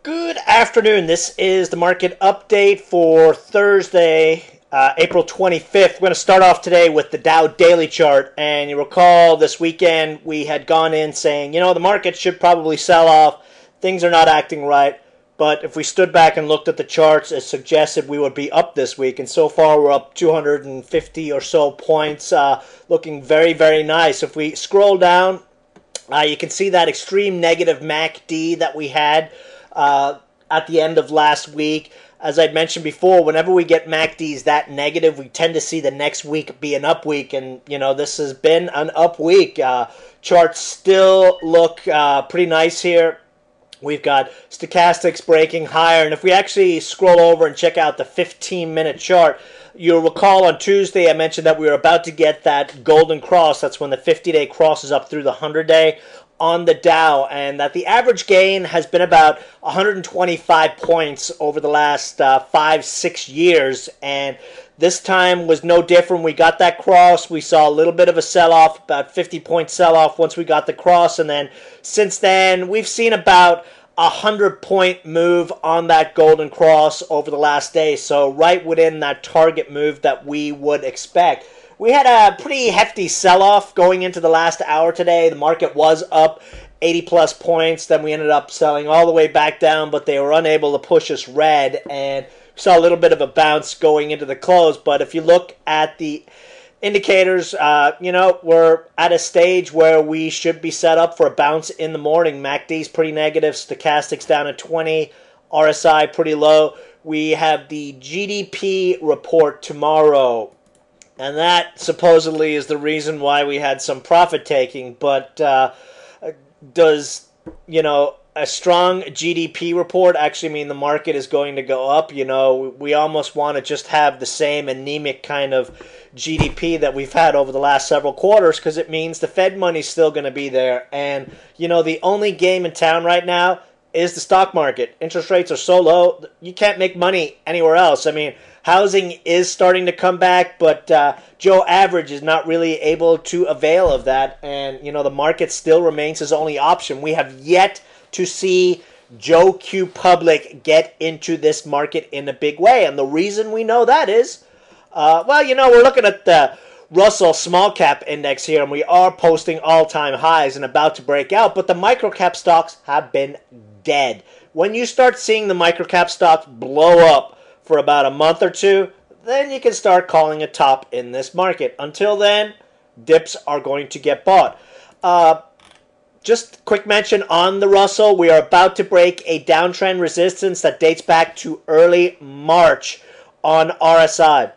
Good afternoon. This is the market update for Thursday, April 25th. We're going to start off today with the Dow daily chart. And you recall this weekend we had gone in saying, the market should probably sell off. Things are not acting right. But if we stood back and looked at the charts, it suggested we would be up this week. And so far we're up 250 or so points, looking very, very nice. If we scroll down, you can see that extreme negative MACD that we had at the end of last week. As I mentioned before, whenever we get MACDs that negative, we tend to see the next week be an up week. And, this has been an up week. Charts still look pretty nice here. We've got stochastics breaking higher. And if we actually scroll over and check out the 15-minute chart, you'll recall on Tuesday I mentioned that we were about to get that golden cross. That's when the 50-day crosses up through the 100-day on the Dow, and that the average gain has been about 125 points over the last 5-6 years, and this time was no different. We got that cross. We saw a little bit of a sell-off, about 50-point sell-off once we got the cross, and then since then we've seen about 100-point move on that golden cross over the last day, so right within that target move that we would expect. We had a pretty hefty sell-off going into the last hour today. The market was up 80-plus points. Then we ended up selling all the way back down, but they were unable to push us red, and we saw a little bit of a bounce going into the close. But if you look at the indicators, we're at a stage where we should be set up for a bounce in the morning. MACD's pretty negative, stochastics down at 20, RSI pretty low. We have the GDP report tomorrow, and that supposedly is the reason why we had some profit taking. But does, a strong GDP report actually mean the market is going to go up? We almost want to just have the same anemic kind of GDP that we've had over the last several quarters, because it means the Fed money's still going to be there. And, the only game in town right now is the stock market. Interest rates are so low, you can't make money anywhere else. I mean, housing is starting to come back, but Joe Average is not really able to avail of that. And, the market still remains his only option. We have yet to see Joe Q Public get into this market in a big way. And the reason we know that is, we're looking at the Russell Small Cap Index here, and we are posting all-time highs and about to break out, but the microcap stocks have been dead. When you start seeing the microcap stocks blow up for about a month or two, then you can start calling a top in this market. Until then, dips are going to get bought. Just quick mention on the Russell, we are about to break a downtrend resistance that dates back to early March on RSI.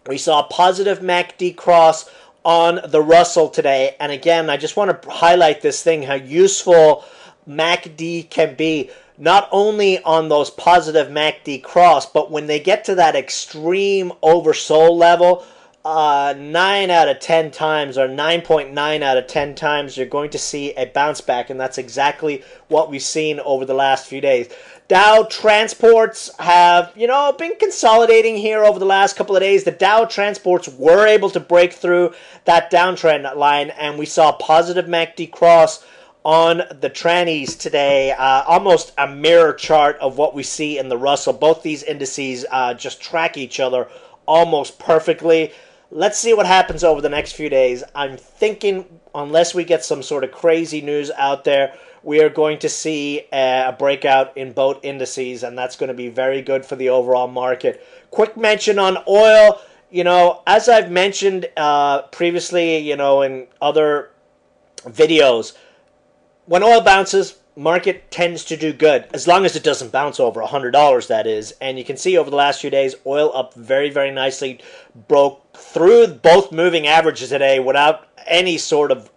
We saw a positive MACD cross on the Russell today, and again, I just want to highlight this thing, how useful MACD can be, not only on those positive MACD cross, but when they get to that extreme oversold level, 9 out of 10 times, or 9.9 out of 10 times, you're going to see a bounce back, and that's exactly what we've seen over the last few days. Dow transports have, been consolidating here over the last couple of days. The Dow transports were able to break through that downtrend line, and we saw a positive MACD cross on the trannies today, almost a mirror chart of what we see in the Russell. Both these indices just track each other almost perfectly. Let's see what happens over the next few days. I'm thinking, unless we get some sort of crazy news out there, we are going to see a breakout in both indices, and that's going to be very good for the overall market. Quick mention on oil. As I've mentioned previously, in other videos, when oil bounces, market tends to do good, as long as it doesn't bounce over $100, that is. And you can see over the last few days, oil up very, very nicely, broke through both moving averages today without any sort of,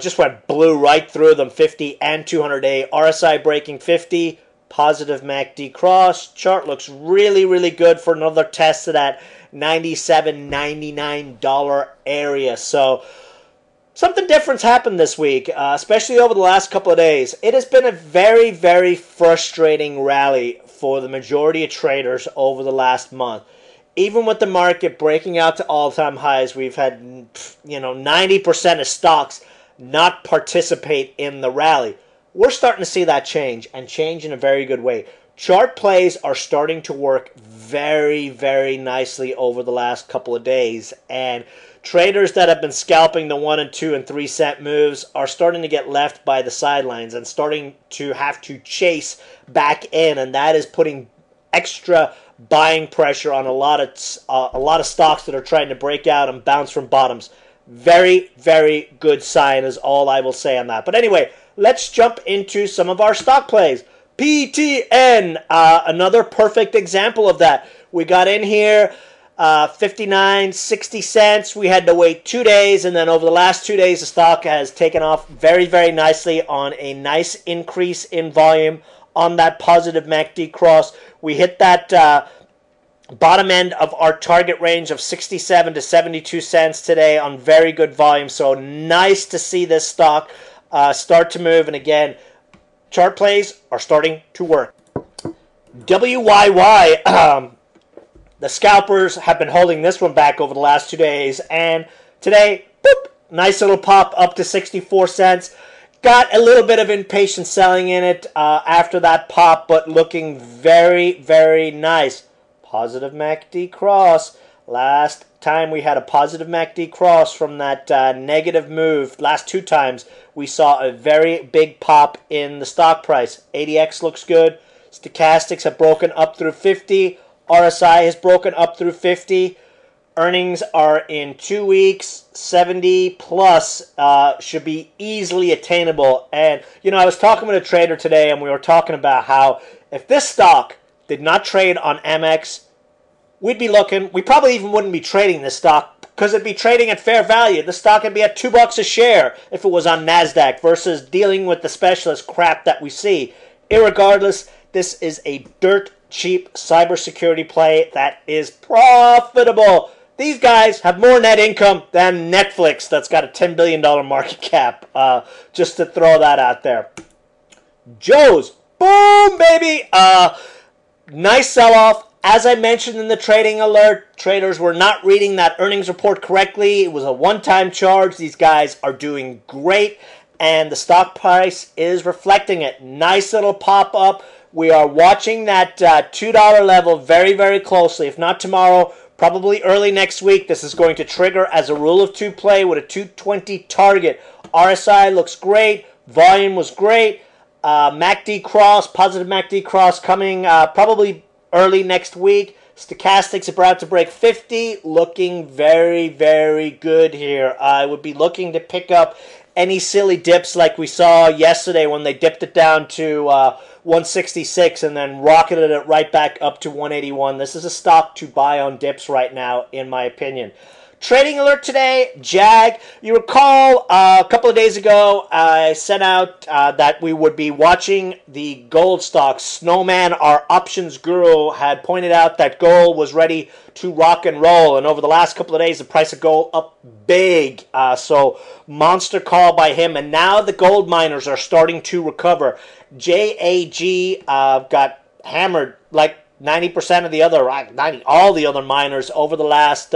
just blew right through them, 50 and 200-day. RSI breaking 50, positive MACD cross. Chart looks really, really good for another test of that $97, $99 area. So something different's happened this week, especially over the last couple of days. It has been a very, very frustrating rally for the majority of traders over the last month. Even with the market breaking out to all-time highs, we've had, 90% of stocks not participate in the rally. We're starting to see that change, and change in a very good way. Chart plays are starting to work very, very nicely over the last couple of days, and traders that have been scalping the 1 and 2 and 3 cent moves are starting to get left by the sidelines and starting to have to chase back in, and that is putting extra buying pressure on a lot of stocks that are trying to break out and bounce from bottoms. Very, very good sign is all I will say on that. But anyway, let's jump into some of our stock plays. PTN, another perfect example of that. We got in here 59.60 cents. We had to wait 2 days, and then over the last 2 days, the stock has taken off very, very nicely on a nice increase in volume on that positive MACD cross. We hit that bottom end of our target range of 67 to 72 cents today on very good volume. So nice to see this stock start to move. And again, chart plays are starting to work. WYY, the scalpers have been holding this one back over the last 2 days. And today, boop, nice little pop up to 64 cents. Got a little bit of impatient selling in it after that pop, but looking very, very nice. Positive MACD cross. Last time we had a positive MACD cross from that negative move, last 2 times, we saw a very big pop in the stock price. ADX looks good. Stochastics have broken up through 50. RSI has broken up through 50. Earnings are in 2 weeks, 70 plus should be easily attainable. And, you know, I was talking with a trader today, and we were talking about how if this stock did not trade on Amex, we'd be looking, we probably even wouldn't be trading this stock because it'd be trading at fair value. The stock would be at $2 a share if it was on NASDAQ versus dealing with the specialist crap that we see. Irregardless, this is a dirt cheap cybersecurity play that is profitable. These guys have more net income than Netflix that's got a $10 billion market cap, just to throw that out there. Joe's, boom, baby. Nice sell-off. As I mentioned in the trading alert, traders were not reading that earnings report correctly. It was a one-time charge. These guys are doing great, and the stock price is reflecting it. Nice little pop-up. We are watching that $2 level very, very closely. If not tomorrow, probably early next week. This is going to trigger as a rule of 2 play with a 220 target. RSI looks great. Volume was great. MACD cross, positive MACD cross coming probably early next week. Stochastics about to break 50. Looking very, very good here. I would be looking to pick up any silly dips like we saw yesterday when they dipped it down to 166 and then rocketed it right back up to 181. This is a stock to buy on dips right now, in my opinion. Trading alert today, JAG. You recall a couple of days ago I sent out that we would be watching the gold stocks. Snowman, our options guru, had pointed out that gold was ready to rock and roll. And over the last couple of days, the price of gold up big. So monster call by him. And now the gold miners are starting to recover. JAG got hammered like 90% of the other, all the other miners over the last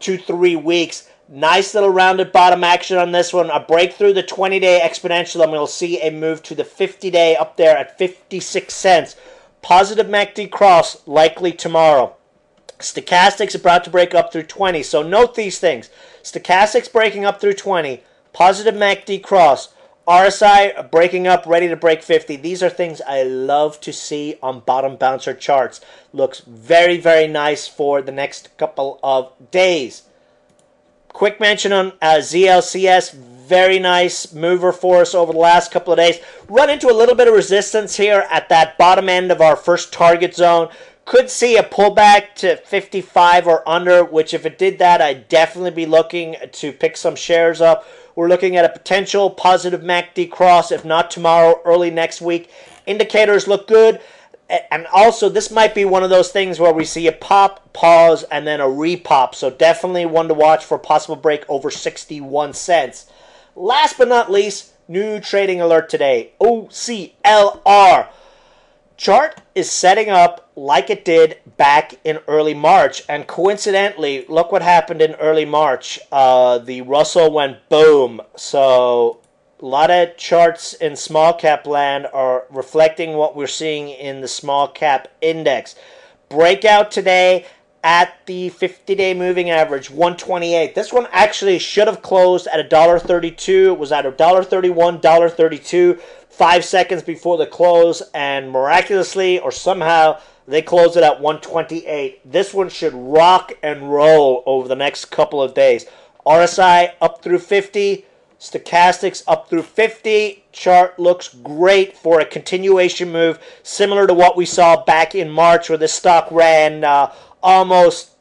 2-3 weeks. Nice little rounded bottom action on this one. A break through the 20-day exponential, and we'll see a move to the 50-day up there at 56 cents. Positive MACD cross likely tomorrow. Stochastics about to break up through 20. So note these things. Stochastics breaking up through 20. Positive MACD cross. RSI breaking up, ready to break 50. These are things I love to see on bottom bouncer charts. Looks very, very nice for the next couple of days. Quick mention on ZLCS. Very nice mover for us over the last couple of days. Run into a little bit of resistance here at that bottom end of our first target zone. Could see a pullback to 55 or under, which if it did that, I'd definitely be looking to pick some shares up. We're looking at a potential positive MACD cross, if not tomorrow, early next week. Indicators look good. And also, this might be one of those things where we see a pop, pause, and then a repop. So definitely one to watch for a possible break over 61 cents. Last but not least, new trading alert today. OCLR. Chart is setting up like it did back in early March. And coincidentally, look what happened in early March. The Russell went boom. So A lot of charts in small cap land are reflecting what we're seeing in the small cap index. Breakout today at the 50-day moving average, 128. This one actually should have closed at $1.32. It was at $1.31, $1.32, 5 seconds before the close, and miraculously or somehow they closed it at 128. This one should rock and roll over the next couple of days. RSI up through 50. Stochastics up through 50. Chart looks great for a continuation move, similar to what we saw back in March, where this stock ran almost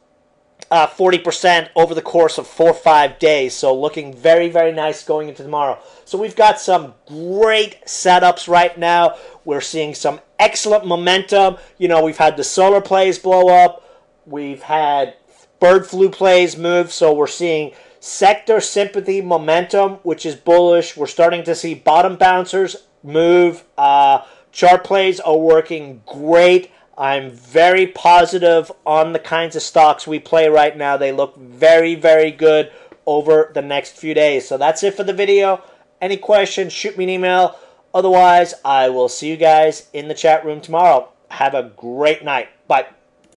40% over the course of 4 or 5 days. So looking very, very nice going into tomorrow. So we've got some great setups right now. We're seeing some excellent momentum. You know, we've had the solar plays blow up. We've had bird flu plays move. So we're seeing sector sympathy momentum, which is bullish. We're starting to see bottom bouncers move. Chart plays are working great. I'm very positive on the kinds of stocks we play right now. They look very, very good over the next few days. So that's it for the video. Any questions, shoot me an email. Otherwise, I will see you guys in the chat room tomorrow. Have a great night. Bye.